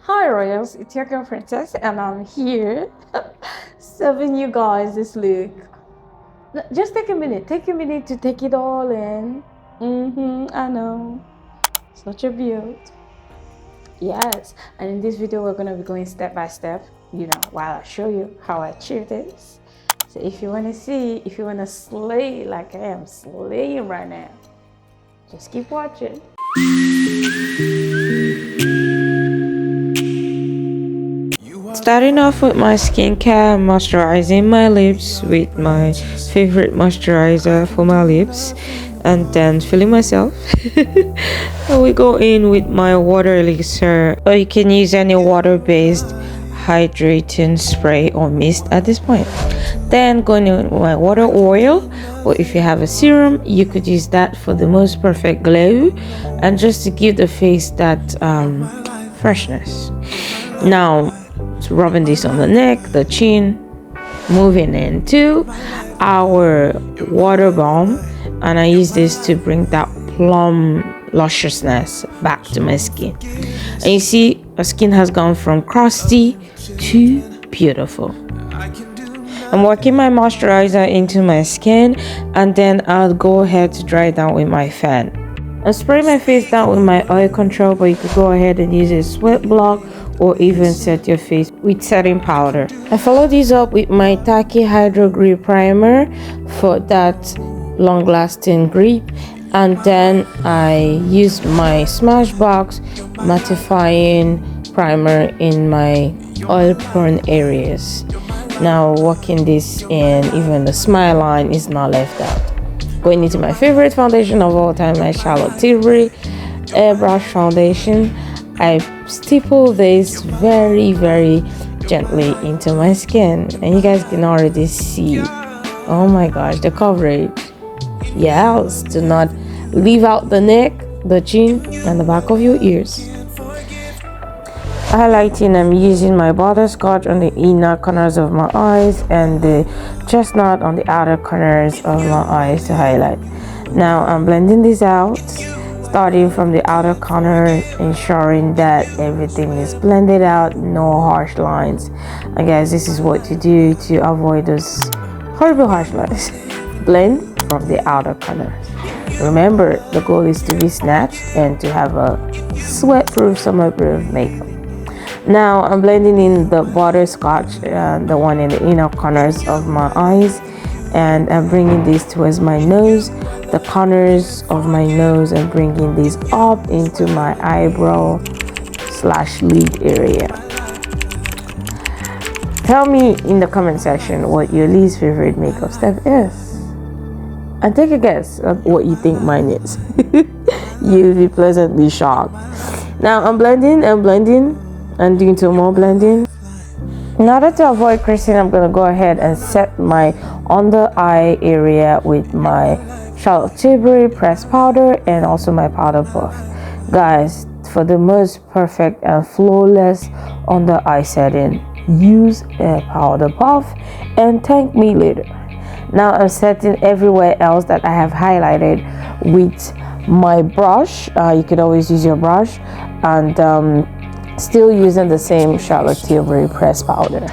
Hi Royals, it's your girl Princess and I'm here serving you guys this look. Just take a minute to take it all in. I know, such a beaut. Yes, and in this video we're gonna be going step by step, while I show you how I achieve this. So if you wanna see, if you wanna slay like I am slaying right now, just keep watching. Starting off with my skincare, moisturizing my lips with my favorite moisturizer for my lips, and then filling myself. And we go in with my water elixir, or you can use any water-based hydrating spray or mist at this point. Then going in with my water oil, or if you have a serum, you could use that for the most perfect glow and just to give the face that freshness. Now, rubbing this on the neck, the chin, moving into our water balm, and I use this to bring that plum lusciousness back to my skin. And you see, my skin has gone from crusty to beautiful. I'm working my moisturizer into my skin, and then I'll go ahead to dry it down with my fan. I spray my face down with my oil control, but you could go ahead and use a sweat block or even set your face with setting powder. I follow this up with my Tacky Hydro Grip Primer for that long-lasting grip, and then I used my Smashbox mattifying primer in my oil-prone areas. Now working this in, even the smile line is not left out. Going into my favorite foundation of all time, my Charlotte Tilbury Airbrush Foundation. I stipple this very gently into my skin, and you guys can already see, oh my gosh, the coverage. Yes, do not leave out the neck, the chin, and the back of your ears. Highlighting, I'm using my butterscotch on the inner corners of my eyes and the chestnut on the outer corners of my eyes to highlight. Now I'm blending this out, starting from the outer corner, ensuring that everything is blended out, no harsh lines. And guys, this is what to do to avoid those horrible harsh lines. Blend from the outer corners. Remember, the goal is to be snatched and to have a sweat-proof, summer-proof makeup. Now I'm blending in the butterscotch, the one in the inner corners of my eyes, and I'm bringing this towards my nose, the corners of my nose, and bringing this up into my eyebrow / lid area. Tell me in the comment section what your least favorite makeup step is, and take a guess at what you think mine is. You'll be pleasantly shocked. Now I'm blending and doing some more blending. In order to avoid creasing, I'm going to go ahead and set my under eye area with my Charlotte Tilbury pressed powder and also my powder puff. Guys, for the most perfect and flawless under eye setting, use a powder puff and thank me later. Now I'm setting everywhere else that I have highlighted with my brush. You could always use your brush, and still using the same Charlotte Tilbury pressed powder.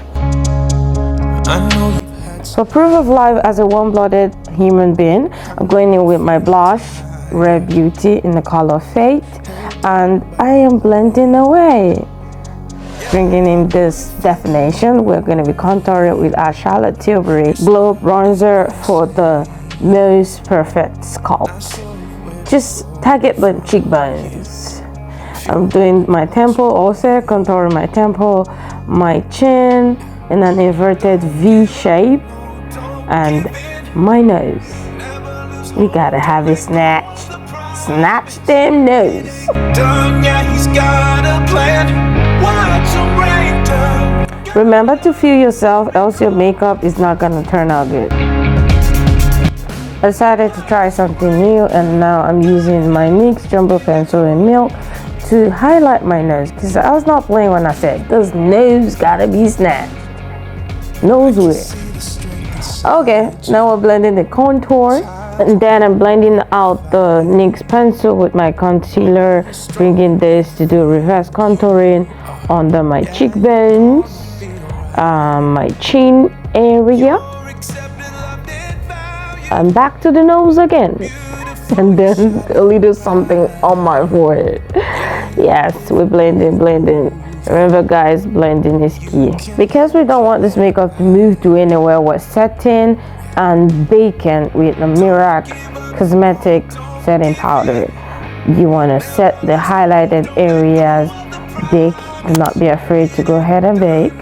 For proof of life as a warm-blooded human being, I'm going in with my blush, Rare Beauty in the color Fate, and I am blending away. Bringing in this definition, we're going to be contouring with our Charlotte Tilbury Glow Bronzer for the most perfect sculpt. Just target the cheekbones. I'm doing my temple also, contouring my temple, my chin in an inverted V shape, and my nose. We gotta have it snatched. Snatch them nose. Remember to feel yourself, else your makeup is not gonna turn out good. I decided to try something new, and now I'm using my NYX Jumbo Pencil in Milk to highlight my nose, because I was not playing when I said this nose gotta be snatched. Nose weird. Okay, now we're blending the contour, and then I'm blending out the NYX pencil with my concealer, bringing this to do reverse contouring under my cheekbones, my chin area, and back to the nose again, and then a little something on my forehead. Yes, we're blending. Remember guys, blending is key. Because we don't want this makeup to move to anywhere, we're setting and baking with the Mirac Cosmetic setting powder. You want to set the highlighted areas, bake. Do not be afraid to go ahead and bake.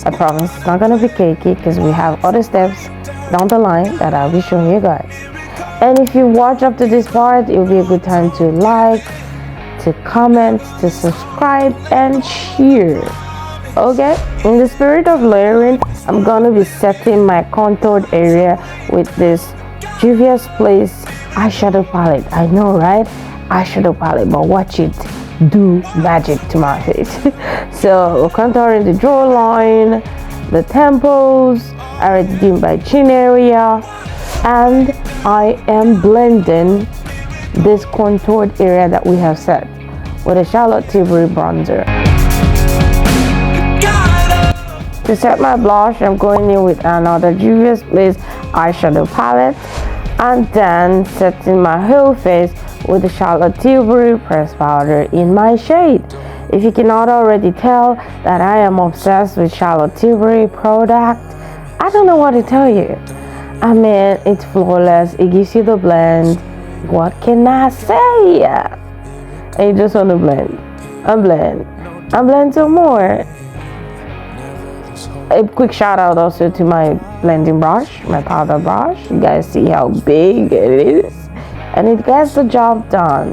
I promise it's not going to be cakey because we have other steps down the line that I'll be showing you guys. And if you watch up to this part, it will be a good time to like, to comment, to subscribe, and share. Okay, in the spirit of layering, I'm gonna be setting my contoured area with this Juvia's Place eyeshadow palette. I know, right? Eyeshadow palette, but watch it do magic to my face. So we're contouring the jawline, the temples. I already did my chin area, and I am blending this contoured area that we have set with a Charlotte Tilbury bronzer. To set my blush, I'm going in with another Juvia's Place eyeshadow palette, and then setting my whole face with the Charlotte Tilbury pressed powder in my shade. If you cannot already tell that I am obsessed with Charlotte Tilbury product, I don't know what to tell you. I mean, it's flawless. It gives you the blend. What can I say? And you just want to blend and blend and blend some more. A quick shout out also to my blending brush, my powder brush. You guys see how big it is, and it gets the job done.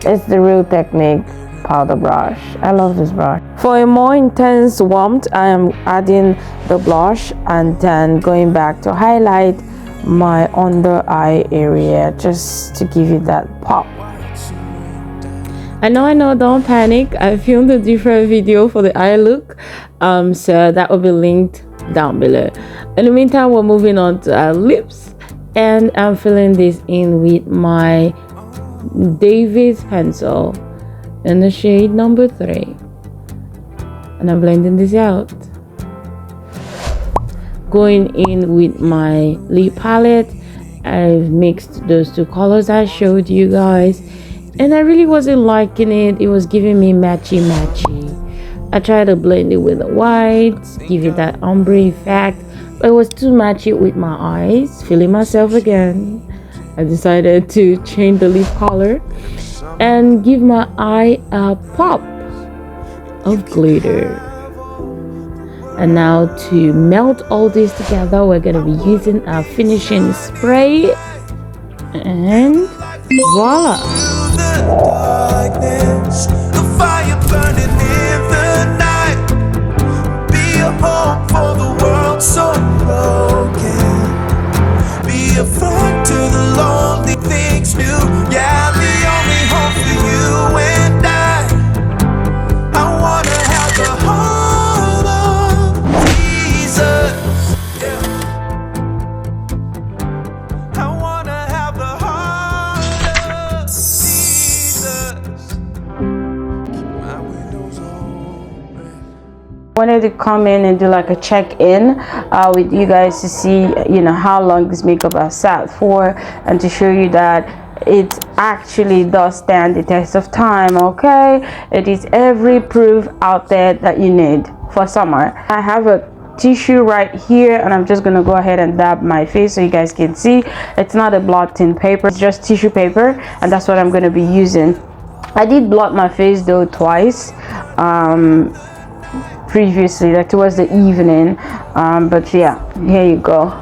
It's the Real Technique powder brush. I love this brush. For a more intense warmth, I am adding the blush and then going back to highlight my under eye area just to give it that pop. I know, don't panic. I filmed a different video for the eye look, so that will be linked down below. In the meantime, we're moving on to our lips, and I'm filling this in with my David's pencil in the shade number 3, and I'm blending this out. Going in with my lip palette, I've mixed those two colors I showed you guys, and I really wasn't liking it. It was giving me matchy. I tried to blend it with the whites, give it that ombre effect, but it was too matchy with my eyes. Feeling myself again, I decided to change the lip color and give my eye a pop of glitter. And now to melt all this together, we're going to be using our finishing spray, and voila. So broken, be a friend to the lonely things new. Yeah, the only hope for you and I wanna have the heart of Jesus. Yeah. I wanna have the heart of Jesus. Keep my windows open. Wanted to come in and do like a check-in with you guys to see, you know, how long this makeup has sat for, and to show you that it actually does stand the test of time. Okay, it is every proof out there that you need for summer. I have a tissue right here, and I'm just gonna go ahead and dab my face so you guys can see. It's not a blotting paper, it's just tissue paper, and that's what I'm gonna be using. I did blot my face though twice previously, like towards the evening, but yeah, here you go.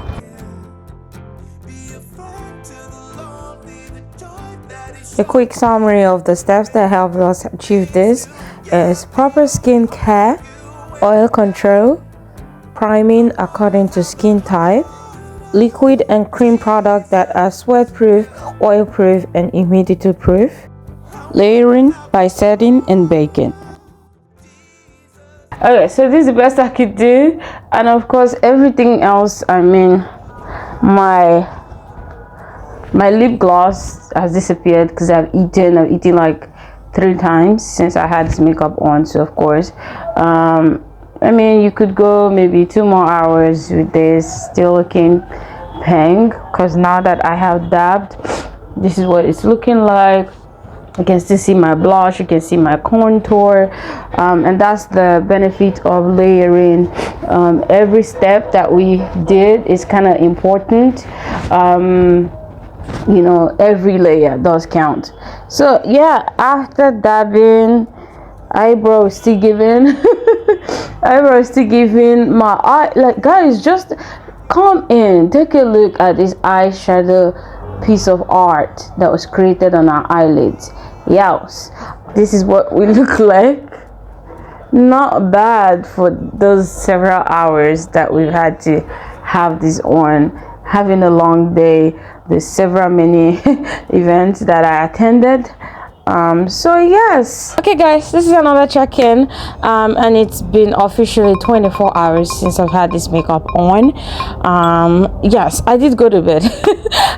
A quick summary of the steps that helped us achieve this is proper skin care, oil control, priming according to skin type, liquid and cream product that are sweat proof, oil proof, and humidity proof, layering by setting and baking. Okay, so this is the best I could do, and of course everything else, I mean, my lip gloss has disappeared because I've eaten like 3 times since I had this makeup on, so of course I mean, you could go maybe 2 more hours with this, still looking pink, because now that I have dabbed, this is what it's looking like. You can still see my blush, you can see my contour, and that's the benefit of layering. Every step that we did is kind of important. You know, every layer does count. So yeah, after dabbing, eyebrow is still giving eyebrow is still giving. My eye, like, guys, just come in, take a look at this eyeshadow piece of art that was created on our eyelids. Yes, this is what we look like. Not bad for those several hours that we've had to have this on, having a long day. There's several many events that I attended. So yes, okay guys, this is another check-in, and it's been officially 24 hours since I've had this makeup on. Yes, I did go to bed.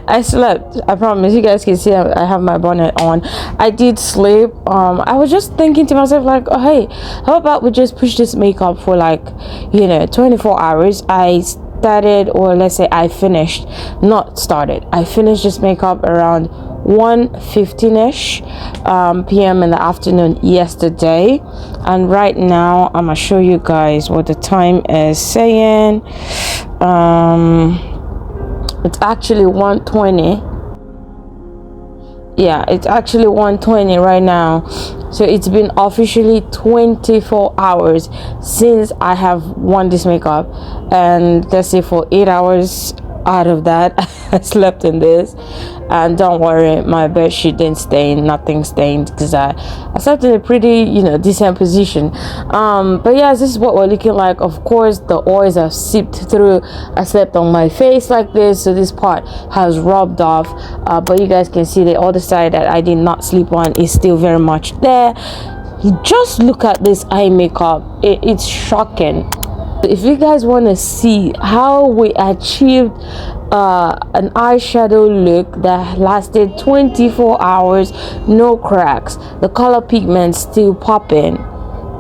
I slept, I promise. You guys can see I have my bonnet on. I did sleep. I was just thinking to myself, like, oh hey, how about we just push this makeup for, like, you know, 24 hours. I started, or let's say I finished, not started, I finished this makeup around 1:15ish p.m. in the afternoon yesterday, and right now I'm gonna show you guys what the time is saying. It's actually 1:20. Yeah, it's actually 1:20 right now. So it's been officially 24 hours since I have worn this makeup, and let's say for 8 hours out of that I slept in this. And don't worry, my bed sheet didn't stain, nothing stained, because I slept in a pretty, you know, decent position. But yeah, this is what we're looking like. Of course, the oils have seeped through. I slept on my face like this, so this part has rubbed off, but you guys can see the other side that I did not sleep on is still very much there. Just look at this eye makeup. It's shocking. If you guys want to see how we achieved an eyeshadow look that lasted 24 hours, no cracks, the color pigment still popping,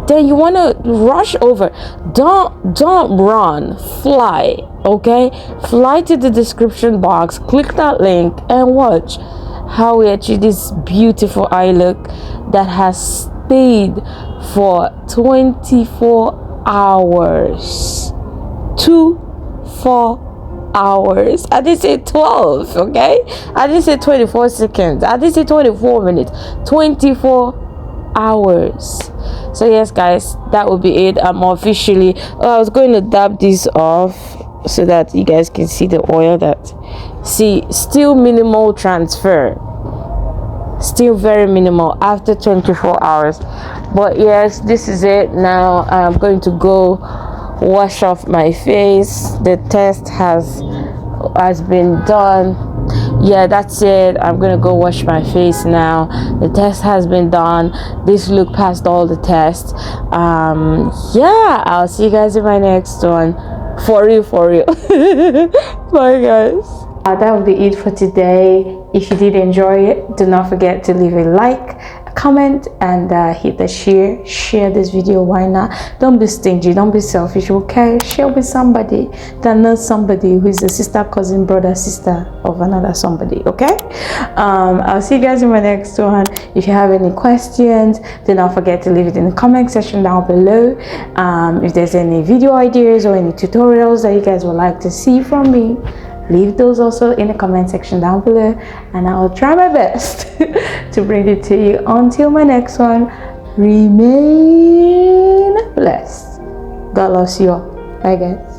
then you want to rush over. Don't run, fly. Okay, fly to the description box, click that link, and watch how we achieve this beautiful eye look that has stayed for 24 hours. 4 hours. I didn't say 12, okay? I didn't say 24 seconds. I didn't say 24 minutes. 24 hours. So yes, guys, that will be it. I'm officially, I was going to dab this off so that you guys can see the oil. That, see, still minimal transfer, still very minimal after 24 hours. But yes, this is it. Now I'm going to go wash off my face. The test has been done. Yeah, that's it. I'm gonna go wash my face now. The test has been done. This look passed all the tests. Yeah, I'll see you guys in my next one. For real. Bye guys. That will be it for today. If you did enjoy it, do not forget to leave a like, a comment, and hit the share this video. Why not? Don't be stingy, don't be selfish, okay? Share with somebody that knows somebody who is a sister, cousin, brother, sister of another somebody, okay? I'll see you guys in my next one. If you have any questions, do not forget to leave it in the comment section down below. If there's any video ideas or any tutorials that you guys would like to see from me, leave those also in the comment section down below, and I will try my best to bring it to you. Until my next one, remain blessed. God loves you all. Bye guys.